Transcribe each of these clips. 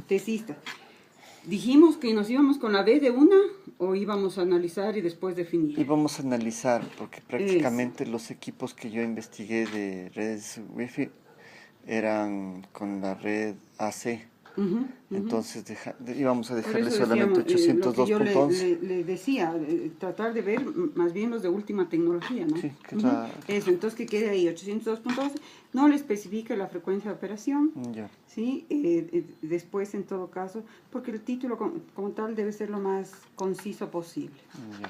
tesista. ¿Dijimos que nos íbamos con la B de una o íbamos a analizar y después definir? Íbamos a analizar, porque prácticamente los equipos que yo investigué de redes Wi-Fi eran con la red AC. Entonces íbamos a dejarle solamente 802.11. Le decía, tratar de ver más bien los de última tecnología, ¿no? Sí, eso, entonces que quede ahí 802.11, no le especifica la frecuencia de operación, ¿sí? Después en todo caso, porque el título como tal debe ser lo más conciso posible,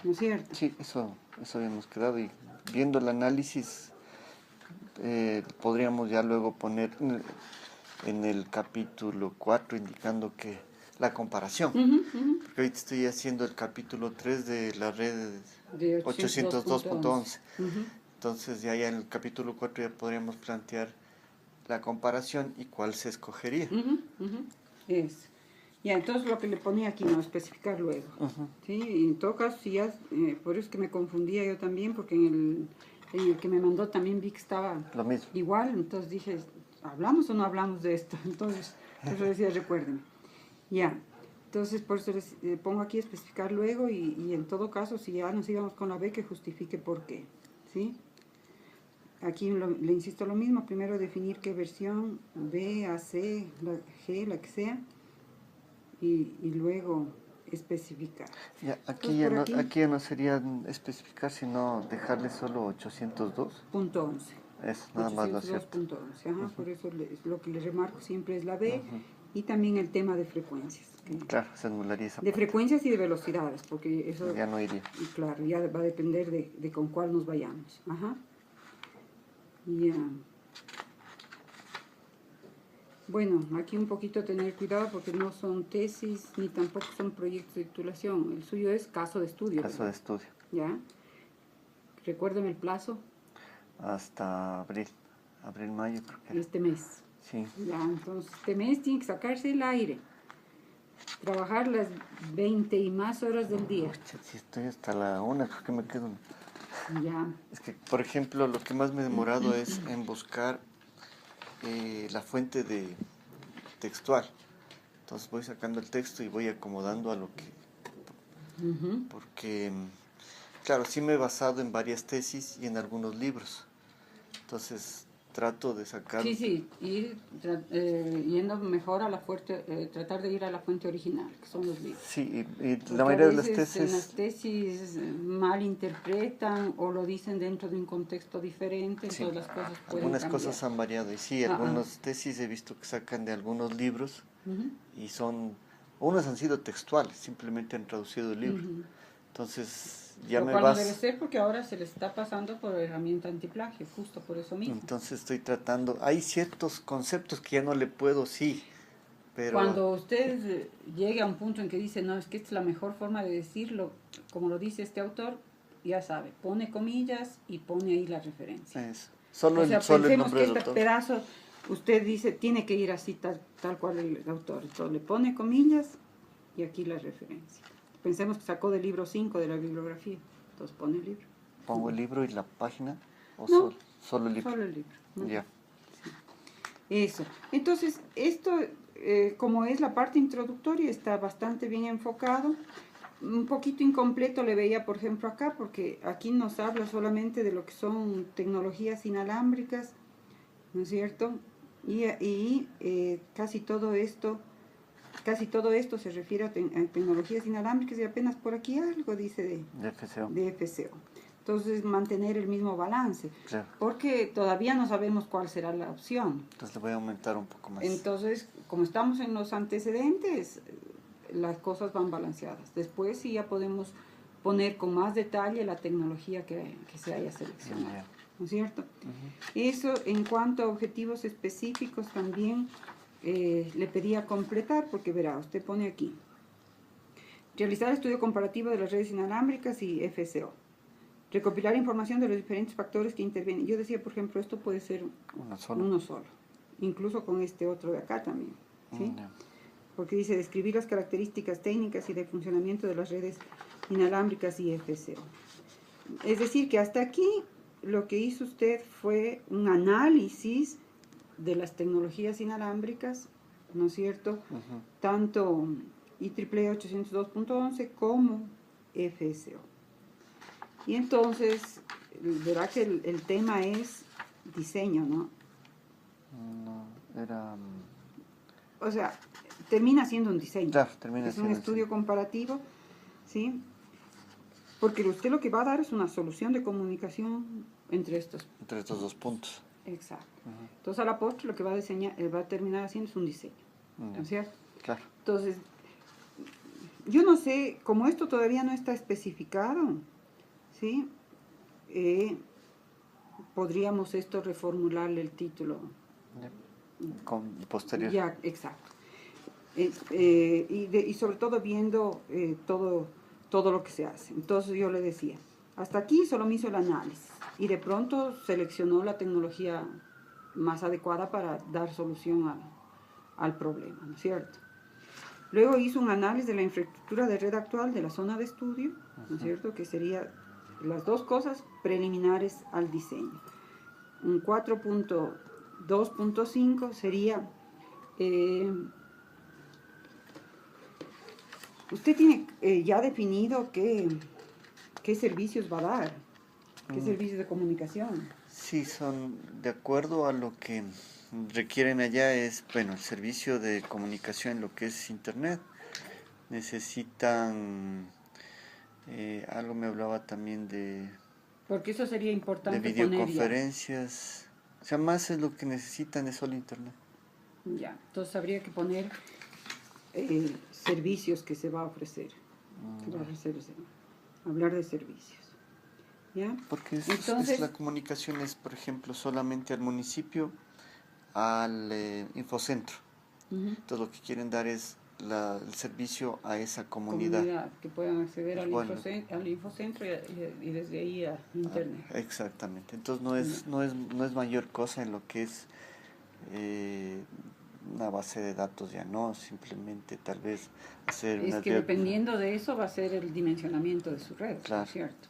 ¿no es cierto? Sí, eso habíamos quedado, y viendo el análisis podríamos ya luego poner en el capítulo 4 indicando que la comparación, porque ahorita estoy haciendo el capítulo 3 de la red de 802.11. Entonces ya en el capítulo 4 ya podríamos plantear la comparación y cuál se escogería. Eso. Ya, entonces lo que le ponía aquí, no especificar luego. ¿Sí? Y en todo caso, si ya, por eso es que me confundía yo también, porque en el que me mandó también vi que estaba lo mismo. Igual, entonces dije, ¿hablamos o no hablamos de esto? Entonces, por eso decía, recuérdenme. Ya, entonces por eso les pongo aquí especificar luego y en todo caso, si ya nos íbamos con la B, que justifique por qué, ¿sí? Aquí le insisto lo mismo, primero definir qué versión, B, AC, la G, la que sea, y luego especificar. Ya, aquí ya no sería especificar, sino dejarle solo 802.11. Es nada más lo cierto. 802.11, por eso lo que le remarco siempre es la B, y también el tema de frecuencias. Claro, se anularía esa de parte. Frecuencias y de velocidades, porque eso ya no iría. Y claro, ya va a depender de con cuál nos vayamos. Ya. Bueno, aquí un poquito tener cuidado porque no son tesis ni tampoco son proyectos de titulación. El suyo es caso de estudio. Caso de estudio. ¿Ya? Recuérdeme el plazo. Hasta abril, mayo creo que era. Este mes. Sí. Ya, entonces este mes tiene que sacarse el aire. Trabajar las 20 y más horas del día. Pucha, si estoy hasta la 1, creo que me quedo. Ya. Es que, por ejemplo, lo que más me he demorado es en buscar la fuente de textual. Entonces voy sacando el texto y voy acomodando a lo que... Porque, claro, sí me he basado en varias tesis y en algunos libros. Entonces trato de sacar... Sí, ir yendo mejor a la fuente, tratar de ir a la fuente original, que son los libros. Sí, y la mayoría de las tesis... En las tesis mal interpretan o lo dicen dentro de un contexto diferente, entonces las cosas pueden algunas cambiar. Cosas han variado, y sí, algunas tesis he visto que sacan de algunos libros y son... Unos han sido textuales, simplemente han traducido el libro. Entonces... Lo cual no debe ser porque ahora se le está pasando por herramienta antiplagio, justo por eso mismo. Entonces estoy tratando, hay ciertos conceptos que ya no le puedo, pero... Cuando usted llegue a un punto en que dice, no, es que esta es la mejor forma de decirlo, como lo dice este autor, ya sabe, pone comillas y pone ahí la referencia. Solo el nombre del autor. Este pedazo, usted dice, tiene que ir así tal cual el autor. Entonces le pone comillas y aquí la referencia. Pensemos que sacó del libro 5 de la bibliografía, entonces pone el libro. ¿Pongo el libro y la página? ¿O no, solo el libro? Solo el libro. Ya. Sí. Eso. Entonces, esto, como es la parte introductoria, está bastante bien enfocado. Un poquito incompleto le veía, por ejemplo, acá, porque aquí nos habla solamente de lo que son tecnologías inalámbricas, ¿no es cierto? Y casi todo esto se refiere a tecnologías inalámbricas y apenas por aquí algo dice de FCO. Entonces, mantener el mismo balance, porque todavía no sabemos cuál será la opción. Entonces le voy a aumentar un poco más. Entonces, como estamos en los antecedentes, las cosas van balanceadas. Después sí ya podemos poner con más detalle la tecnología que se haya seleccionado. ¿No es cierto? Eso en cuanto a objetivos específicos también le pedía completar, porque verá, usted pone aquí, realizar estudio comparativo de las redes inalámbricas y FCO, recopilar información de los diferentes factores que intervienen. Yo decía, por ejemplo, esto puede ser uno solo, incluso con este otro de acá también, ¿sí? Porque dice, describir las características técnicas y de funcionamiento de las redes inalámbricas y FCO. Es decir, que hasta aquí lo que hizo usted fue un análisis de las tecnologías inalámbricas, ¿no es cierto? Tanto IEEE 802.11 como FSO. Y entonces, verá que el tema es diseño, ¿no? No, era... O sea, termina siendo un diseño. Claro, termina es siendo un estudio comparativo, ¿sí? Porque usted lo que va a dar es una solución de comunicación entre estos dos puntos. Exacto. Entonces, a la postre lo que va a terminar haciendo es un diseño, ¿no es cierto? Claro. Entonces, yo no sé, como esto todavía no está especificado, ¿sí? Podríamos esto reformularle el título. Con posterior. Ya, exacto. Y sobre todo viendo todo lo que se hace. Entonces yo le decía, hasta aquí solo me hizo el análisis y de pronto seleccionó la tecnología más adecuada para dar solución al problema, ¿no es cierto? Luego hizo un análisis de la infraestructura de red actual de la zona de estudio, ¿no es cierto? Que sería las dos cosas preliminares al diseño. Un 4.2.5 sería... usted tiene ya definido qué servicios va a dar, qué servicios de comunicación. Sí, son de acuerdo a lo que requieren allá es, bueno, el servicio de comunicación, lo que es Internet. Necesitan, algo me hablaba también porque eso sería importante de videoconferencias. O sea, más es lo que necesitan es solo Internet. Ya, entonces habría que poner servicios que se va a ofrecer. Hablar de servicios. ¿Ya? Porque entonces, la comunicación es, por ejemplo, solamente al municipio, al infocentro. Entonces lo que quieren dar es el servicio a esa comunidad. Que puedan acceder al infocentro y desde ahí a internet. Exactamente. Entonces no es mayor cosa en lo que es una base de datos, ya no, simplemente tal vez hacer es que dependiendo de eso va a ser el dimensionamiento de su red, claro. ¿Cierto?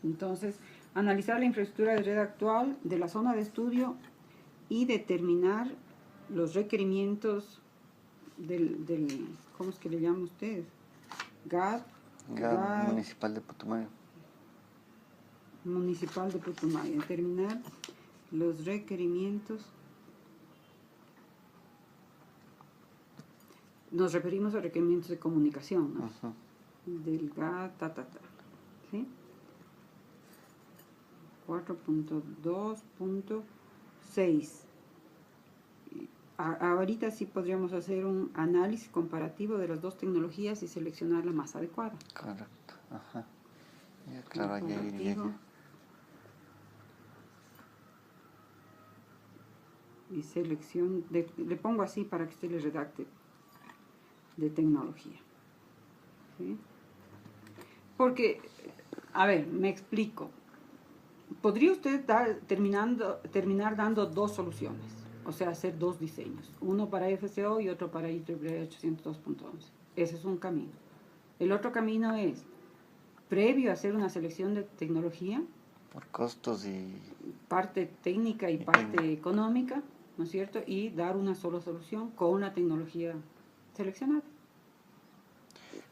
Entonces, analizar la infraestructura de red actual de la zona de estudio y determinar los requerimientos del ¿cómo es que le llama usted? GAD Municipal de Putumayo. Municipal de Putumayo. Determinar los requerimientos. Nos referimos a requerimientos de comunicación, ¿no? Del GAD, ¿sí? 4.2.6. Ahorita sí podríamos hacer un análisis comparativo de las dos tecnologías y seleccionar la más adecuada. Correcto, ajá. Ya, claro, allá iría yo. Y selección, le pongo así para que usted le redacte, de tecnología. ¿Sí? Porque, a ver, me explico. ¿Podría usted terminar dando dos soluciones? O sea, hacer dos diseños. Uno para FSO y otro para IEEE 802.11. Ese es un camino. El otro camino es, previo a hacer una selección de tecnología, por costos y... parte técnica y parte económica, ¿no es cierto? Y dar una sola solución con una tecnología seleccionada.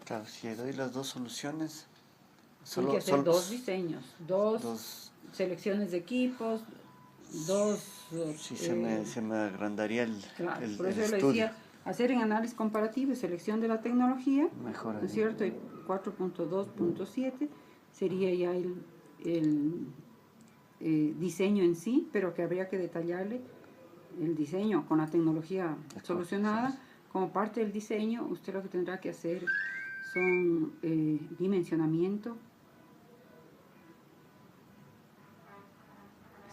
Claro, si doy las dos soluciones... Hay que hacer dos diseños, dos selecciones de equipos, dos... Sí, se me agrandaría el por eso el le decía, hacer en análisis comparativo y selección de la tecnología, mejor, ¿no es cierto? Y 4.2.7 sería ya el diseño en sí, pero que habría que detallarle el diseño con la tecnología solucionada. Como parte del diseño, usted lo que tendrá que hacer son dimensionamiento,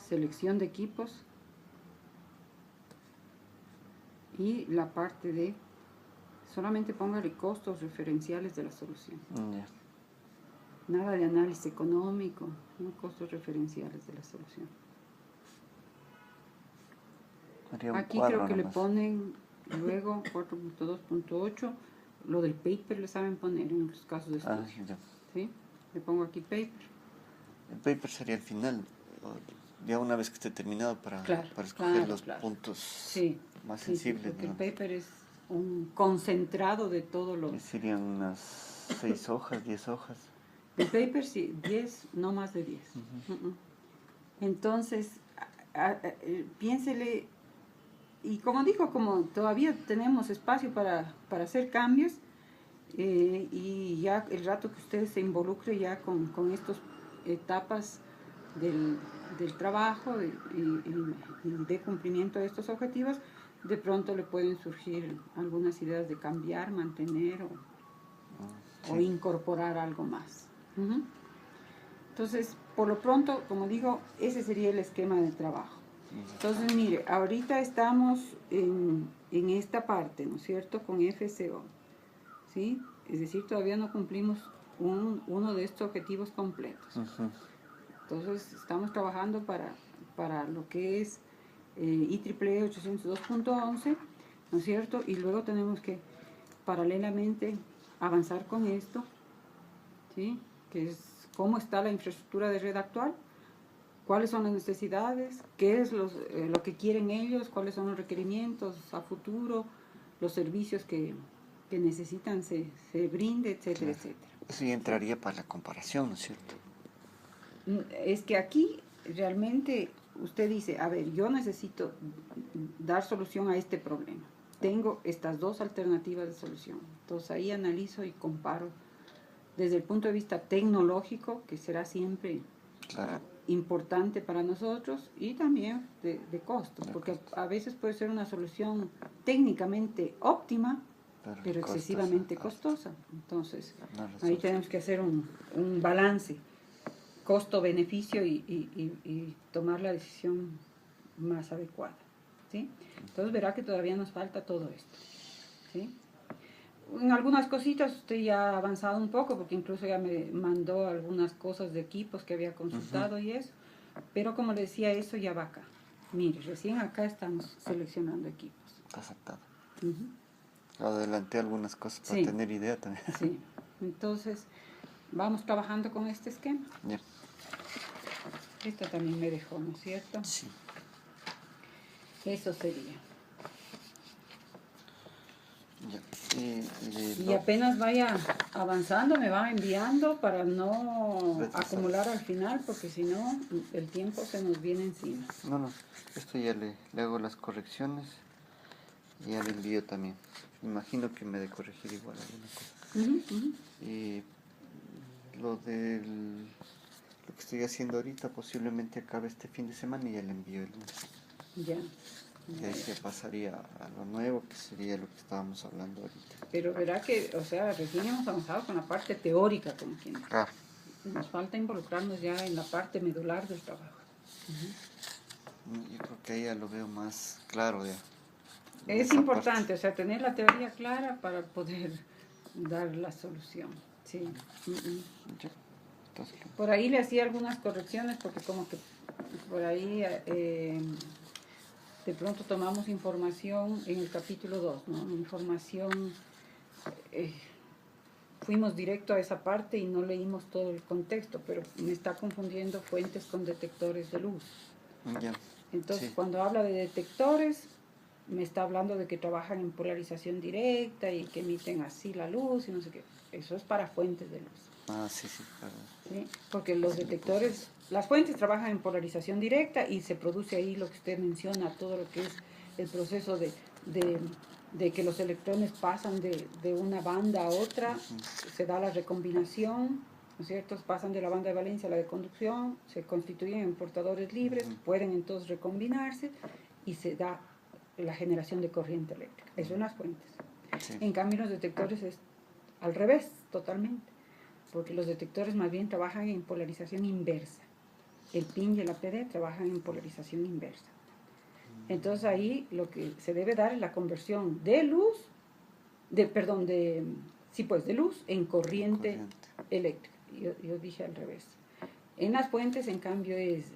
selección de equipos y la parte de, solamente póngale costos referenciales de la solución. Nada de análisis económico, no, costos referenciales de la solución. Aquí creo que le ponen luego 4.2.8, lo del paper le saben poner en los casos de estudio. ¿Sí? Le pongo aquí paper. El paper sería el final, ya una vez que esté terminado para escoger los puntos más sensibles. Porque el paper es un concentrado de todos los... Serían unas 6 hojas, 10 hojas. El paper sí, 10, no más de 10. Entonces, piénsele, y como digo, como todavía tenemos espacio para hacer cambios, y ya el rato que usted se involucre ya con estas etapas del trabajo y de cumplimiento de estos objetivos, de pronto le pueden surgir algunas ideas de cambiar, mantener o incorporar algo más. Entonces, por lo pronto, como digo, ese sería el esquema de trabajo. Entonces, mire, ahorita estamos en esta parte, ¿no es cierto?, con FCO, ¿sí? Es decir, todavía no cumplimos uno de estos objetivos completos. Entonces, estamos trabajando para lo que es IEEE 802.11, ¿no es cierto? Y luego tenemos que paralelamente avanzar con esto, ¿sí? Que es cómo está la infraestructura de red actual, cuáles son las necesidades, qué es lo que quieren ellos, cuáles son los requerimientos a futuro, los servicios que necesitan se brinde, etcétera, etcétera. Eso ya entraría para la comparación, ¿no es cierto? Es que aquí realmente usted dice, a ver, yo necesito dar solución a este problema. Tengo estas dos alternativas de solución. Entonces ahí analizo y comparo desde el punto de vista tecnológico, que será siempre importante para nosotros, y también de costos, porque a veces puede ser una solución técnicamente óptima, pero excesivamente costosa. Entonces, ahí tenemos que hacer un balance, costo-beneficio y tomar la decisión más adecuada, ¿sí? Entonces verá que todavía nos falta todo esto, ¿sí? En algunas cositas usted ya ha avanzado un poco, porque incluso ya me mandó algunas cosas de equipos que había consultado y eso, pero como le decía, eso ya va acá. Mire, recién acá estamos seleccionando equipos. Está aceptado. Adelanté algunas cosas para tener idea también. Sí, entonces vamos trabajando con este esquema. Esto también me dejó, ¿no es cierto? Sí. Eso sería. Ya. Y apenas vaya avanzando me va enviando para no acumular al final, porque si no el tiempo se nos viene encima. No, esto ya le hago las correcciones y ya le envío también. Me imagino que me de corregir igual alguna cosa. Y lo que estoy haciendo ahorita posiblemente acabe este fin de semana y ya le envío el lunes. Ya. Y ahí se pasaría a lo nuevo, que sería lo que estábamos hablando ahorita. Pero verá que, o sea, recién hemos avanzado con la parte teórica, como quien dice. Nos falta involucrarnos ya en la parte medular del trabajo. Yo creo que ahí ya lo veo más claro ya. Es importante, o sea, tener la teoría clara para poder dar la solución. Sí. Por ahí le hacía algunas correcciones, porque como que por ahí de pronto tomamos información en el capítulo 2, ¿no? Información, fuimos directo a esa parte y no leímos todo el contexto, pero me está confundiendo fuentes con detectores de luz. Entonces, cuando habla de detectores, me está hablando de que trabajan en polarización directa y que emiten así la luz y no sé qué. Eso es para fuentes de luz. Sí, claro. ¿Sí? Porque los detectores, las fuentes trabajan en polarización directa y se produce ahí lo que usted menciona, todo lo que es el proceso de que los electrones pasan de una banda a otra, se da la recombinación, ¿no es cierto? Pasan de la banda de valencia a la de conducción, se constituyen en portadores libres, pueden entonces recombinarse y se da la generación de corriente eléctrica. Eso son las fuentes. En cambio, los detectores es al revés, totalmente, porque los detectores más bien trabajan en polarización inversa. El PIN y el APD trabajan en polarización inversa. Entonces ahí lo que se debe dar es la conversión de luz, de luz en corriente eléctrica. Yo dije al revés. En las fuentes, en cambio, es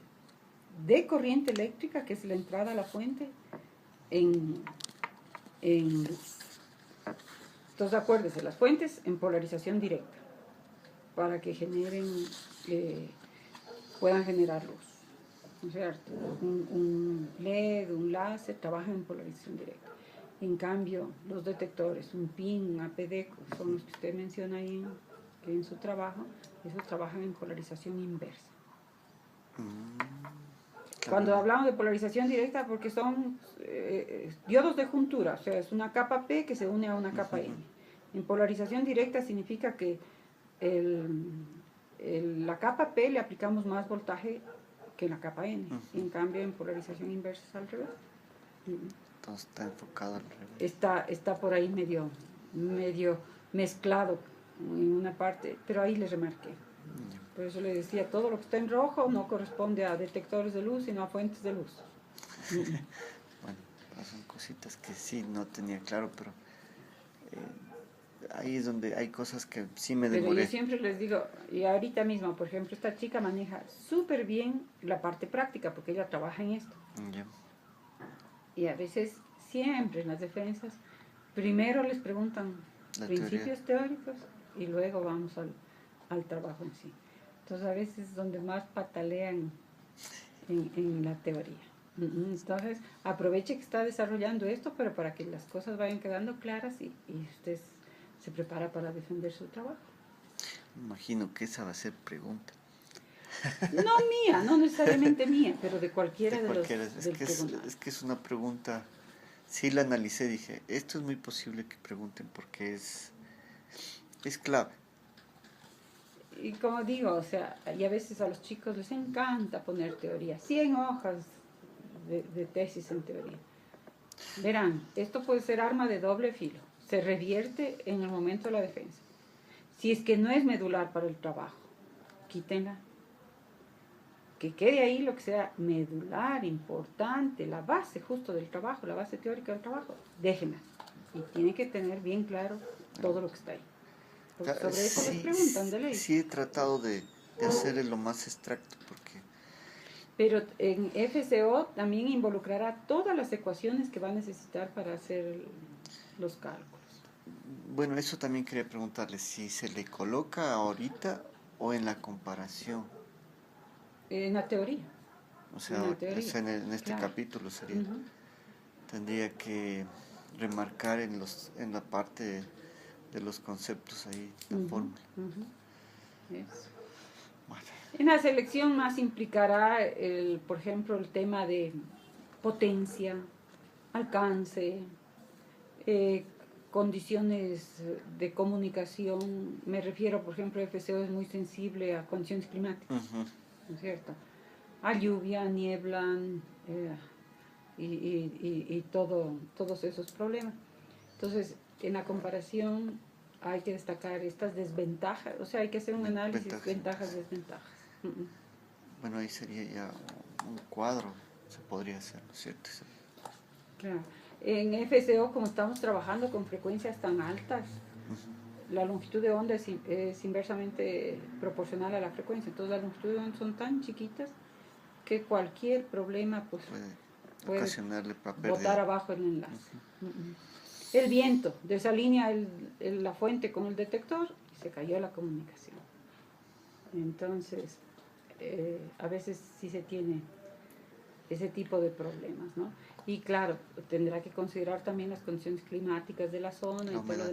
de corriente eléctrica, que es la entrada a la fuente, en luz. Entonces acuérdense, las fuentes en polarización directa, para que puedan generar luz. ¿No es cierto? Un LED, un láser, trabajan en polarización directa. En cambio, los detectores, un PIN, un APD, son los que usted menciona ahí en su trabajo, esos trabajan en polarización inversa. Cuando hablamos de polarización directa, porque son diodos de juntura, o sea, es una capa P que se une a una capa N. En polarización directa significa que la capa P le aplicamos más voltaje que en la capa N. En cambio, en polarización inversa es al revés. Entonces está enfocado al revés. Está por ahí medio mezclado en una parte, pero ahí le remarqué. Por eso le decía, todo lo que está en rojo no corresponde a detectores de luz, sino a fuentes de luz. Bueno, son cositas que sí no tenía claro, pero ahí es donde hay cosas que sí me demoré. Pero yo siempre les digo, y ahorita mismo, por ejemplo, esta chica maneja súper bien la parte práctica, porque ella trabaja en esto. Yeah. Y a veces, siempre en las defensas, primero les preguntan principios teóricos y luego vamos al trabajo en sí. Entonces a veces es donde más patalean en la teoría. Entonces aproveche que está desarrollando esto, pero para que las cosas vayan quedando claras y usted se prepara para defender su trabajo. Imagino que esa va a ser pregunta. No mía, no necesariamente mía, pero de cualquiera de los es que es una pregunta, sí la analicé, dije, esto es muy posible que pregunten porque es clave. Y como digo, o sea, y a veces a los chicos les encanta poner teoría, 100 hojas de tesis en teoría. Verán, esto puede ser arma de doble filo, se revierte en el momento de la defensa. Si es que no es medular para el trabajo, quítenla. Que quede ahí lo que sea medular, importante, la base justo del trabajo, la base teórica del trabajo, déjenla. Y tiene que tener bien claro todo lo que está ahí. Porque sobre eso les preguntan de ley. Sí he tratado de hacer lo más extracto porque... Pero en FCO también involucrará todas las ecuaciones que va a necesitar para hacer los cálculos. Bueno, eso también quería preguntarle, si se le coloca ahorita o en la comparación. En la teoría. O sea, en este capítulo sería. Tendría que remarcar en la parte de los conceptos ahí, la fórmula. Eso. Bueno. En la selección más implicará, por ejemplo, el tema de potencia, alcance, condiciones de comunicación. Me refiero, por ejemplo, FCO es muy sensible a condiciones climáticas, ¿no es cierto? A lluvia, niebla y todos esos problemas. Entonces, en la comparación hay que destacar estas desventajas, o sea, hay que hacer un análisis ventajas, desventajas. Bueno, ahí sería ya un cuadro, se podría hacer, ¿no es cierto? Claro. En FCO, como estamos trabajando con frecuencias tan altas, la longitud de onda es inversamente proporcional a la frecuencia. Entonces, las longitudes de onda son tan chiquitas que cualquier problema pues, puede ocasionarle botar abajo el enlace. El viento desalinea la fuente con el detector y se cayó la comunicación. Entonces, a veces sí se tiene ese tipo de problemas, ¿no? Y claro, tendrá que considerar también las condiciones climáticas de la zona y todo lo demás.